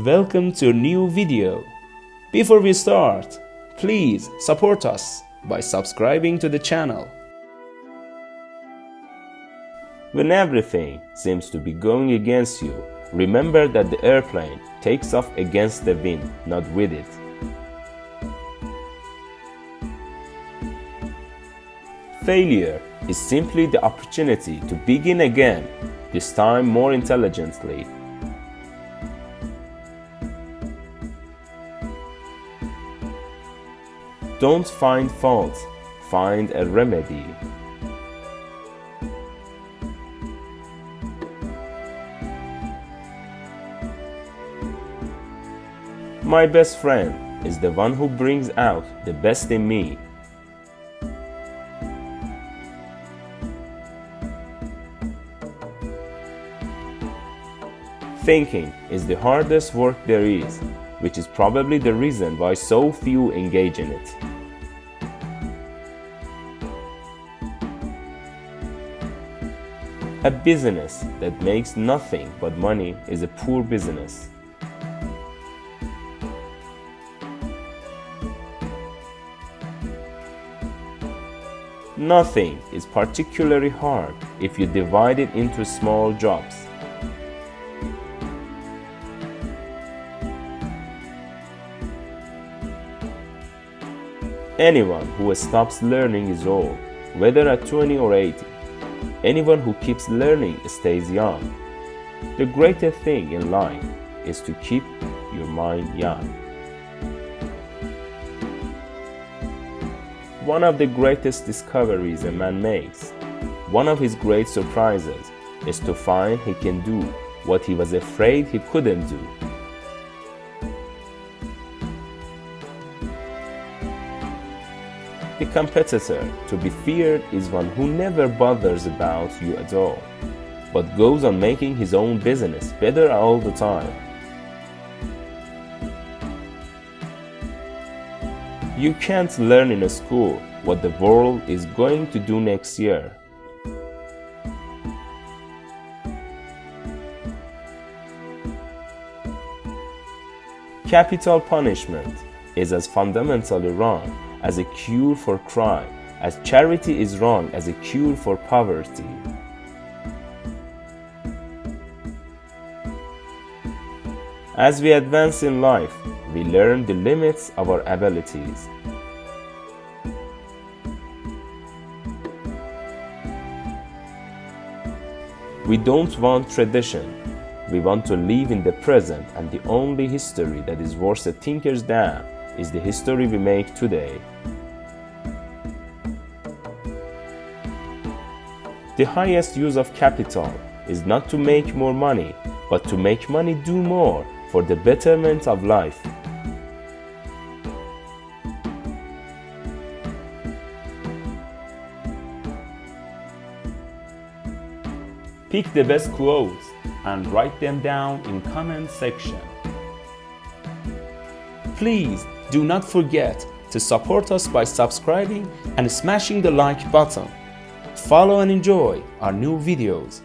Welcome to a new video. Before we start, please support us by subscribing to the channel. When everything seems to be going against you, remember that the airplane takes off against the wind, not with it. Failure is simply the opportunity to begin again, this time more intelligently. Don't find fault, find a remedy. My best friend is the one who brings out the best in me. Thinking is the hardest work there is, which is probably the reason why so few engage in it. A business that makes nothing but money is a poor business. Nothing is particularly hard if you divide it into small jobs. Anyone who stops learning is old, whether at 20 or 80. Anyone who keeps learning stays young. The greatest thing in life is to keep your mind young. One of the greatest discoveries a man makes, one of his great surprises, is to find he can do what he was afraid he couldn't do. The competitor to be feared is one who never bothers about you at all, but goes on making his own business better all the time. You can't learn in a school what the world is going to do next year. Capital punishment is as fundamentally wrong as a cure for crime, as charity is wrong as a cure for poverty. As we advance in life, we learn the limits of our abilities. We don't want tradition. We want to live in the present, and the only history that is worth a thinker's damn is the history we make today. The highest use of capital is not to make more money, but to make money do more for the betterment of life. Pick the best quotes and write them down in comment section. Please do not forget to support us by subscribing and smashing the like button. Follow and enjoy our new videos.